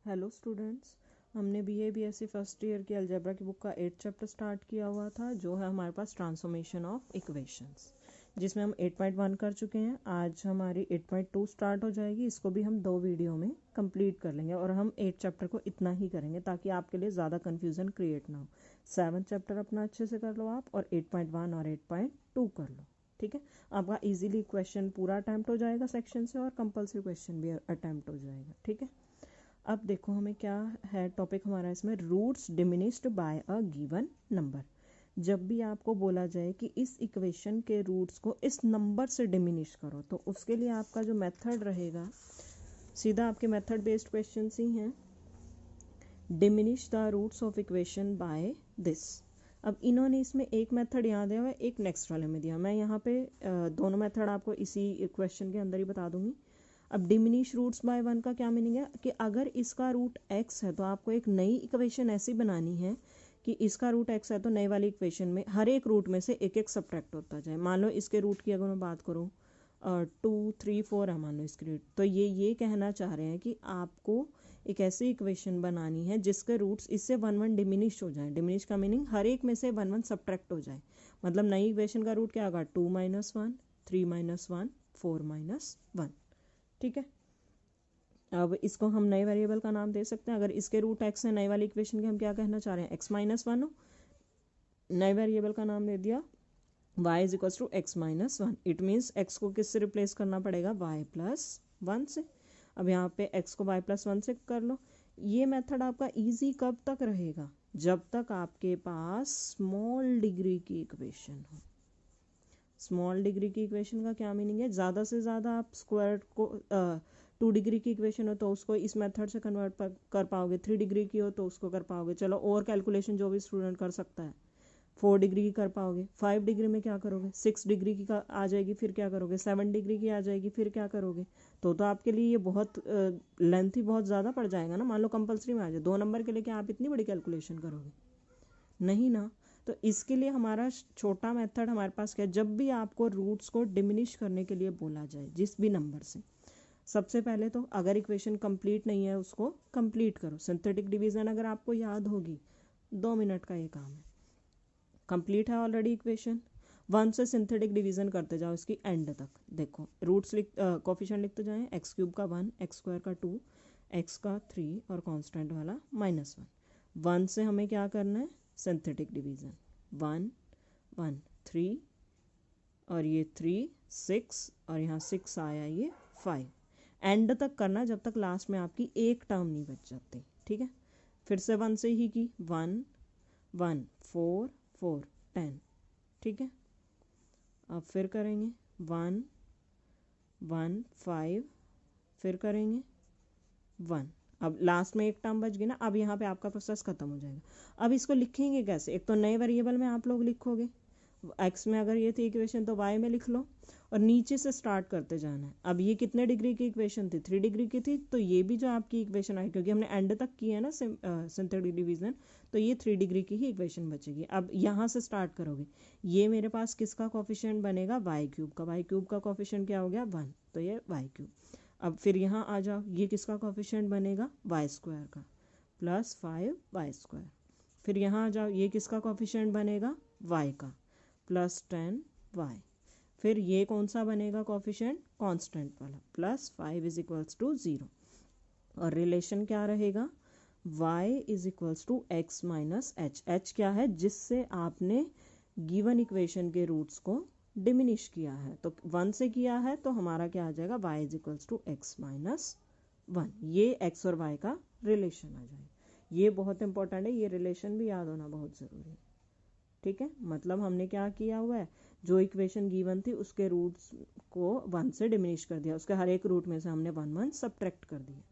Hello students, हमने BA BSc first year की algebra की बुक का 8th चैप्टर स्टार्ट किया हुआ था, जो है हमारे पास ट्रांसफॉर्मेशन ऑफ इक्वेशंस, जिसमें हम 8.1 कर चुके हैं। आज हमारी 8.2 स्टार्ट हो जाएगी। इसको भी हम 2 वीडियो में कंप्लीट कर लेंगे और हम 8th चैप्टर को इतना ही करेंगे ताकि आपके लिए ज़्यादा कन्फ्यूज़न क्रिएट ना हो। 7th चैप्टर अपना अच्छे से कर लो आप, और 8.1 और 8.2 कर लो। ठीक है, आपका इजीली क्वेश्चन पूरा अटैम्प्ट हो जाएगा सेक्शन से, और कंपल्सरी क्वेश्चन भी अटैम्प्ट हो जाएगा। ठीक है, अब देखो हमें क्या है टॉपिक हमारा इसमें, roots diminished by a given number. जब भी आपको बोला जाए कि इस इक्वेशन के रूट्स को इस नंबर से डिमिनिश करो, तो उसके लिए आपका जो मेथड रहेगा, सीधा आपके मेथड बेस्ड क्वेश्चन ही हैं। Diminish the roots of equation by this. अब इन्होंने इसमें एक मेथड यहाँ दिया हुआ है, एक नेक्स्ट वाले में दिया। मैं यहाँ पे दोनों मेथड आपको इसी क्वेश्चन के अंदर ही बता दूंगी। अब डिमिनिश रूट्स बाय 1 का क्या मीनिंग है कि अगर इसका रूट x है तो आपको एक नई इक्वेशन ऐसी बनानी है कि इसका रूट x है तो नई वाली इक्वेशन में हर एक रूट में से एक एक सब्ट्रैक्ट होता जाए। मान लो इसके रूट की अगर मैं बात करूँ 2 3 4 है, मान लो इसके रूट, तो ये कहना चाह रहे हैं कि आपको एक ऐसी इक्वेशन बनानी है जिसके रूट्स इससे 1 1 डिमिनिश हो जाए। डिमिनिश का मीनिंग हर एक में से 1 1 सब्ट्रैक्ट हो जाए। मतलब नई इक्वेशन का रूट क्या होगा, 2 - 1 3 - 1 4 - 1। ठीक है, अब इसको हम नए वेरिएबल का नाम दे सकते हैं। अगर इसके रूट x है, नई वाली इक्वेशन के हम क्या कहना चाह रहे हैं, x - 1 हो, नए वेरिएबल का नाम दे दिया y is equals to x - 1। It means x को किससे रिप्लेस करना पड़ेगा, y + 1 से। अब यहाँ पे x को y + 1 से कर लो। ये मेथड आपका इजी कब तक रहेगा, जब तक आपके पास स्मॉल डिग्री की इक्वेशन हो। स्मॉल डिग्री की इक्वेशन का क्या मीनिंग है, ज़्यादा से ज़्यादा आप स्क्वायर को 2 डिग्री की इक्वेशन हो तो उसको इस मेथड से कन्वर्ट कर पाओगे, 3 डिग्री की हो तो उसको कर पाओगे। चलो और कैलकुलेशन जो भी स्टूडेंट कर सकता है, 4 डिग्री की कर पाओगे। 5 डिग्री में क्या करोगे, 6 डिग्री की आ जाएगी, फिर क्या करोगे, 7 डिग्री की आ जाएगी, फिर क्या करोगे। तो आपके लिए ये बहुत लेंथ ही बहुत ज़्यादा पड़ जाएगा ना। मान लो कंपल्सरी में आ जाए 2 नंबर के लिए, क्या आप इतनी बड़ी कैलकुलेशन करोगे, नहीं ना। तो इसके लिए हमारा छोटा मेथड हमारे पास क्या है, जब भी आपको रूट्स को डिमिनिश करने के लिए बोला जाए जिस भी नंबर से, सबसे पहले तो अगर इक्वेशन कंप्लीट नहीं है उसको कंप्लीट करो। सिंथेटिक डिवीजन अगर आपको याद होगी, 2 मिनट का ये काम है। कंप्लीट है ऑलरेडी इक्वेशन, 1 से सिंथेटिक डिवीजन करते जाओ इसकी एंड तक। देखो रूट्स कोफिशिएंट लिखते जाएं, x³ का 1, x² का 2, x का 3 और कांस्टेंट वाला -1। 1 से हमें क्या करना है, सिंथेटिक डिवीजन। 1 1 3 और ये 3 6 और यहाँ 6 आया, ये 5। एंड तक करना जब तक लास्ट में आपकी एक टर्म नहीं बच जाती। ठीक है, फिर से 1 से ही की, 1 1 4 4 10। ठीक है, अब फिर करेंगे 1 1 5, फिर करेंगे 1। अब लास्ट में एक टर्म बच गई ना, अब यहाँ पे आपका प्रोसेस खत्म हो जाएगा। अब इसको लिखेंगे कैसे, एक तो नए वेरिएबल में आप लोग लिखोगे, x में अगर ये थी इक्वेशन तो y में लिख लो, और नीचे से स्टार्ट करते जाना है। अब ये कितने डिग्री की इक्वेशन थी, 3 डिग्री की थी, तो ये भी जो आपकी इक्वेशन आई, क्योंकि हमने एंड तक की है ना सिंथेटिक डिवीजन, तो ये 3 डिग्री की ही इक्वेशन बचेगी। अब यहाँ से स्टार्ट करोगे, ये मेरे पास किसका कोफिशिएंट बनेगा, y³ का। y³ का कोफिशिएंट क्या हो गया, 1, तो ये y³। अब फिर यहाँ आ जाओ, ये किसका कोफिशिएंट बनेगा, y² का, +5y²। फिर यहाँ आ जाओ, ये किसका कोफिशिएंट बनेगा, y का, +10y। फिर ये कौन सा बनेगा कोफिशिएंट, कांस्टेंट वाला, +5 = 0। और रिलेशन क्या रहेगा, y = x - h। h क्या है, जिससे आपने गिवन इक्वेशन के रूट्स को डिमिनिश किया है। तो 1 से किया है तो हमारा क्या आ जाएगा, y = x - 1। ये x और y का रिलेशन आ जाएगा। ये बहुत इंपॉर्टेंट है, ये रिलेशन भी याद होना बहुत ज़रूरी है। ठीक है, मतलब हमने क्या किया हुआ है, जो इक्वेशन गिवन थी उसके रूट्स को 1 से डिमिनिश कर दिया, उसके हर एक रूट में से हमने 1 1 सब्ट्रैक्ट कर दिया।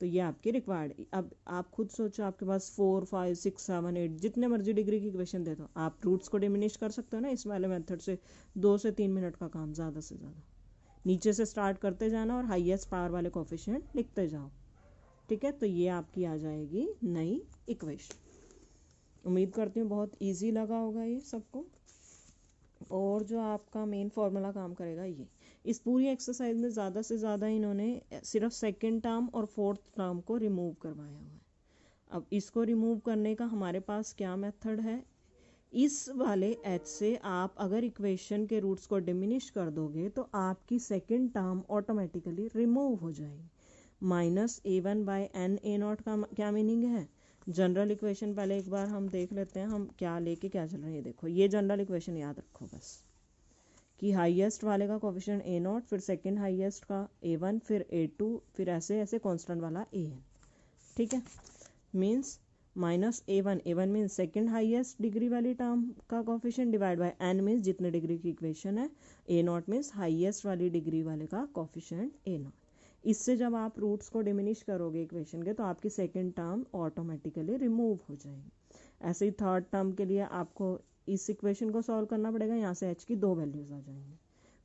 तो ये आपकी रिक्वायर्ड। अब आप खुद सोचो, आपके पास 4 5 6 7 8 जितने मर्जी डिग्री की इक्वेशन दे दो, आप रूट्स को डिमिनिश कर सकते हो ना इस वाले मेथड से। 2 से 3 मिनट का काम, ज़्यादा से ज़्यादा। नीचे से स्टार्ट करते जाना और हाईएस्ट पावर वाले कोफिशिएंट लिखते जाओ। ठीक है, तो ये आपकी आ जाएगी नई इक्वेशन। उम्मीद करती हूँ बहुत इजी लगा होगा ये सबको। और जो आपका मेन फॉर्मूला काम करेगा, इस पूरी एक्सरसाइज में ज़्यादा से ज़्यादा इन्होंने सिर्फ सेकेंड टर्म और फोर्थ टर्म को रिमूव करवाया हुआ है। अब इसको रिमूव करने का हमारे पास क्या मेथड है, इस वाले h से आप अगर इक्वेशन के रूट्स को डिमिनिश कर दोगे तो आपकी सेकेंड टर्म ऑटोमेटिकली रिमूव हो जाएगी। Minus a1 by n a naught का क्या मीनिंग है, जनरल इक्वेशन पहले एक बार हम देख लेते हैं हम क्या लेके क्या चल रहे हैं। देखो ये जनरल इक्वेशन याद रखो बस, कि हाईएस्ट वाले का कोफिशिएंट ए नॉट, फिर सेकेंड हाईएस्ट का a1, फिर a2, फिर ऐसे ऐसे कांस्टेंट वाला an, ठीक है। Means minus a1 means second highest degree वाली टर्म का coefficient divide by n means जितने डिग्री की इक्वेशन है, a नॉट मीन्स हाईएस्ट वाली डिग्री वाले का कोफिशिएंट a नॉट। इससे जब आप रूट्स को डिमिनिश करोगे इक्वेशन के तो आपकी सेकेंड टर्म ऑटोमेटिकली रिमूव हो जाएगी। ऐसे ही थर्ड टर्म के लिए आपको इस इक्वेशन को सॉल्व करना पड़ेगा, यहाँ से h की 2 वैल्यूज आ जाएंगी,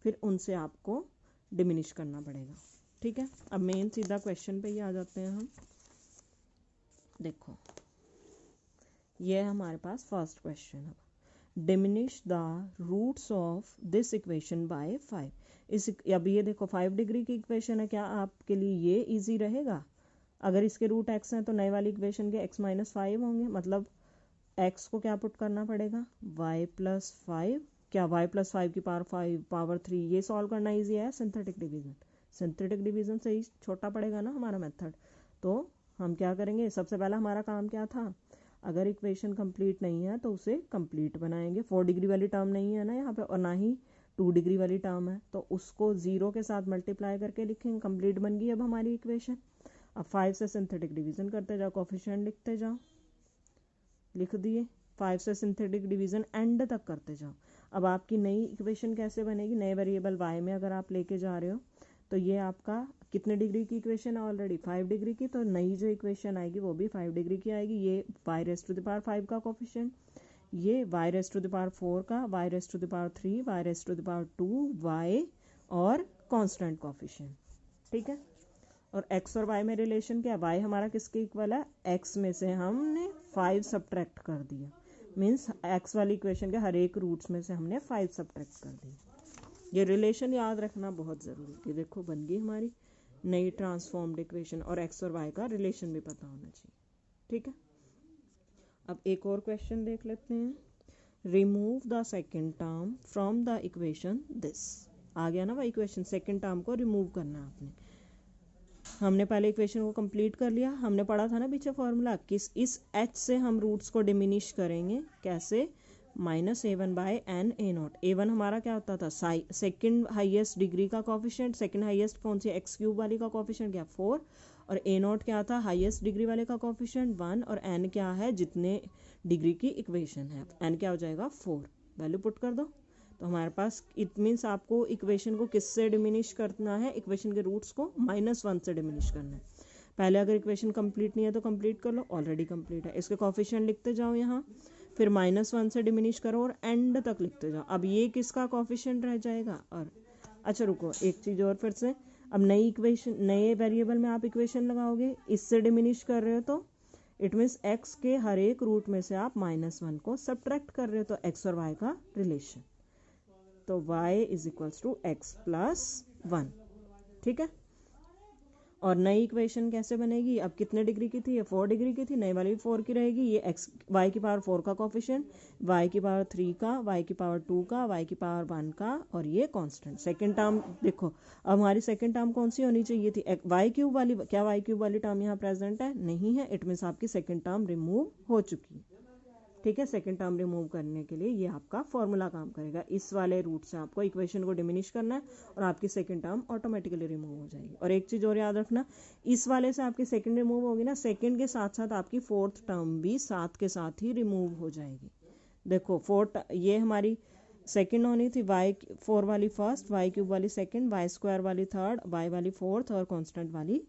फिर उनसे आपको डिमिनिश करना पड़ेगा, ठीक है। अब मेन सीधा क्वेश्चन पे ही आ जाते हैं हम। देखो ये है हमारे पास फर्स्ट क्वेश्चन है, diminish the roots of this equation by 5। अब ये देखो 5 डिग्री की इक्वेशन है, क्या आपके लिए ये इजी रहेगा? अगर इसके रूट x हैं तो नए वाली इक्वेशन के x माइनस 5 होंगे, मतलब x को क्या पुट करना पड़ेगा, y प्लस 5, क्या y प्लस 5 की पावर 5 पावर 3, ये सॉल्व करना इजी है। सिंथेटिक डिवीजन से ही छोटा पड़ेगा ना हमारा मेथड। तो हम क्या करेंगे, सबसे पहला हमारा काम क्या था, अगर इक्वेशन कंप्लीट नहीं है तो उसे कंप्लीट बनाएंगे। 4 डिग्री वाली टर्म नहीं है ना यहाँ पे, और ना ही 2 डिग्री वाली टर्म है, तो उसको 0 के साथ मल्टीप्लाई करके लिखेंगे, कंप्लीट बन गई अब हमारी इक्वेशन। अब 5 से सिंथेटिक डिवीजन करते जाओ, कोफिशिएंट लिखते जाओ, लिख दिए। 5 से सिंथेटिक डिवीजन एंड तक करते जाओ। अब आपकी नई इक्वेशन कैसे बनेगी, नए वेरिएबल y में अगर आप लेके जा रहे हो तो ये आपका कितने डिग्री की इक्वेशन है, ऑलरेडी 5 डिग्री की, तो नई जो इक्वेशन आएगी वो भी 5 डिग्री की आएगी। ये y raise to the power 5 का कोफिशिएंट, ये y raise to the power 4 का, y raise to the power 3, y raise to the power 2, y और कांस्टेंट कोफिशिएंट, ठीक है। और x और y में रिलेशन क्या, y हमारा किसके इक्वल है, x में से हमने 5 सब्ट्रैक्ट कर दिया, मीन्स x वाली इक्वेशन के हर एक रूट्स में से हमने 5 सब्ट्रैक्ट कर दिया। ये रिलेशन याद रखना बहुत ज़रूरी है। ये देखो बन गई हमारी नई ट्रांसफॉर्म्ड इक्वेशन, और x और y का रिलेशन भी पता होना चाहिए, ठीक है। अब एक और क्वेश्चन देख लेते हैं, remove the second term from the equation this. आ गया ना वह इक्वेशन, सेकेंड टर्म को रिमूव करना आपने। हमने पहले इक्वेशन को कंप्लीट कर लिया, हमने पढ़ा था ना पीछे फॉर्मूला, किस इस h से हम रूट्स को डिमिनिश करेंगे, कैसे, minus a1 by n a naught. a1 हमारा क्या होता था, सेकेंड हाईएस्ट डिग्री का कोफिशिएंट, सेकेंड हाईएस्ट कौन सी, x क्यूब वाली का कोफिशिएंट क्या 4, और a नॉट क्या था, हाईएस्ट डिग्री वाले का कोफिशिएंट 1, और n क्या है, जितने डिग्री की इक्वेशन है, n क्या हो जाएगा 4, वैल्यू पुट कर दो। तो हमारे पास इट मीन्स आपको इक्वेशन को किससे डिमिनिश करना है, इक्वेशन के रूट्स को -1 से डिमिनिश करना है। पहले अगर इक्वेशन कंप्लीट नहीं है तो कंप्लीट कर लो, ऑलरेडी कंप्लीट है। इसके कोफिशिएंट लिखते जाओ यहाँ, फिर -1 से डिमिनिश करो और एंड तक लिखते जाओ। अब ये किसका कोफिशिएंट रह जाएगा, और अच्छा रुको एक चीज़ और फिर से, अब नई इक्वेशन, नए वेरिएबल में आप इक्वेशन लगाओगे, इससे डिमिनिश कर रहे हो तो इट मीन्स x के हर एक रूट में से आप -1 को सब्ट्रैक्ट कर रहे हो, तो x और y का रिलेशन, तो y is equals to x plus 1, ठीक है। और नई इक्वेशन कैसे बनेगी, अब कितने डिग्री की थी, ये 4 डिग्री की थी, नई वाली 4 की रहेगी। ये x y की पावर 4 का कोफिशिएंट, y की पावर 3 का, y की पावर 2 का, y की पावर 1 का, और ये कांस्टेंट। सेकंड टर्म देखो, अब हमारी सेकंड टर्म कौन सी होनी चाहिए थी, y क्यूब वाली, क्या y क्यूब वाली टर्म यहाँ प्रेजेंट है, नहीं है, इट मीन्स आपकी सेकंड टर्म रिमूव हो चुकी है, ठीक है। सेकंड टर्म रिमूव करने के लिए ये आपका फॉर्मूला काम करेगा, इस वाले रूट से आपको इक्वेशन को डिमिनिश करना है और आपकी सेकंड टर्म ऑटोमेटिकली रिमूव हो जाएगी। और एक चीज़ और याद रखना, इस वाले से आपकी सेकंड रिमूव होगी ना, सेकंड के साथ साथ आपकी फोर्थ टर्म भी साथ के साथ ही रिमूव हो जाएगी। देखो फोर्थ, ये हमारी सेकंड होनी थी, y4 वाली फर्स्ट, y क्यूब वाली सेकंड, y स्क्वायर वाली थर्ड, y वाली फोर्थ और कांस्टेंट वाली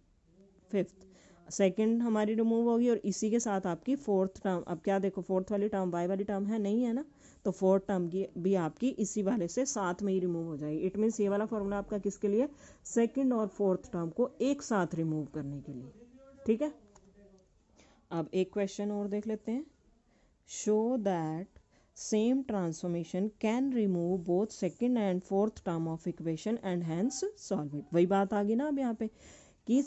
फिफ्थ। सेकंड हमारी रिमूव होगी और इसी के साथ आपकी फोर्थ टर्म, अब क्या देखो फोर्थ वाली टर्म y वाली टर्म है, नहीं है ना, तो फोर्थ टर्म की भी आपकी इसी वाले से साथ में ही रिमूव हो जाएगी। इट मीन्स ये वाला फॉर्मूला आपका किसके लिए, सेकंड और फोर्थ टर्म को एक साथ रिमूव करने के लिए, ठीक है। अब एक क्वेश्चन और देख लेते हैं, show that same transformation can remove both second and fourth term of equation and hence solve it. वही बात आ गई ना अब यहाँ पे कि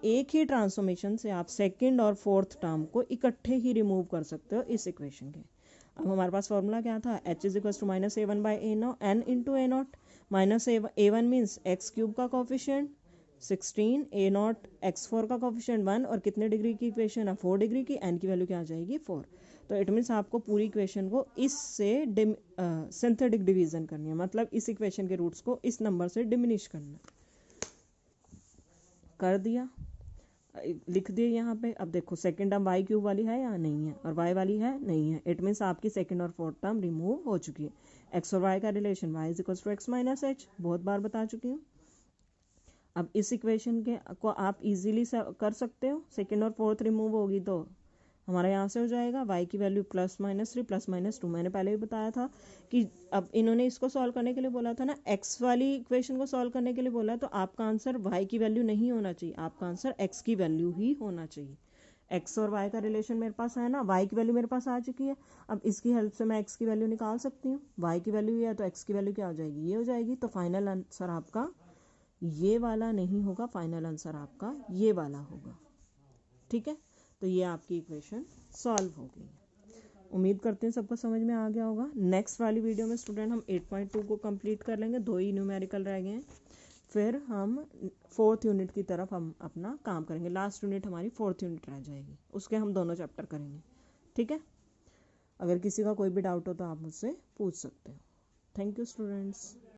एक ही ट्रांसफॉर्मेशन से आप सेकेंड और फोर्थ टर्म को इकट्ठे ही रिमूव कर सकते हो इस इक्वेशन के। अब हमारे पास फॉर्मूला क्या था, h is equal to minus a one by a naught n into a naught. Minus a one means x cube का coefficient 16, a naught x four का कोफिशिएंट 1, और कितने डिग्री की इक्वेशन है 4 डिग्री की, एन की वैल्यू क्या आ जाएगी 4। तो इट मीन्स आपको पूरी इक्वेशन को इससे सिंथेटिक डिवीजन करनी है, मतलब इस इक्वेशन के रूट्स को इस नंबर से डिमिनिश करना है। कर दिया, लिख दिए यहाँ पे। अब देखो सेकेंड टर्म वाई क्यूब वाली है या नहीं है, और वाई वाली है नहीं है। इट मीन्स आपकी सेकेंड और फोर्थ टर्म रिमूव हो चुकी है। एक्स और वाई का relation Y is equal to X minus H, बहुत बार बता चुकी हूँ। अब इस इक्वेशन के को आप इजीली कर सकते हो, सेकेंड और फोर्थ रिमूव होगी तो हमारा यहाँ से हो जाएगा y की value plus minus 3 plus minus 2। मैंने पहले भी बताया था कि अब इन्होंने इसको सॉल्व करने के लिए बोला था ना, x वाली इक्वेशन को सॉल्व करने के लिए बोला, तो आपका आंसर y की वैल्यू नहीं होना चाहिए, आपका आंसर x की वैल्यू ही होना चाहिए। x और y का रिलेशन मेरे पास है ना, y की वैल्यू मेरे पास आ चुकी है। अब इसकी हेल्प से मैं x की वैल्यू निकाल सकती हूँ। y की वैल्यू ये है तो x की वैल्यू क्या हो जाएगी, ये हो जाएगी। तो फाइनल आंसर आपका ये वाला नहीं होगा, फाइनल आंसर आपका ये वाला होगा। ठीक है, तो ये आपकी इक्वेशन सॉल्व हो गई। उम्मीद करते हैं सबको समझ में आ गया होगा। नेक्स्ट वाली वीडियो में स्टूडेंट हम 8.2 को कंप्लीट कर लेंगे, 2 ही न्यूमेरिकल रह गए हैं। फिर हम 4th यूनिट की तरफ हम अपना काम करेंगे। लास्ट यूनिट हमारी 4th यूनिट रह जाएगी, उसके हम दोनों चैप्टर करेंगे। ठीक है, अगर किसी का कोई भी डाउट हो तो आप मुझसे पूछ सकते हो। Thank you students.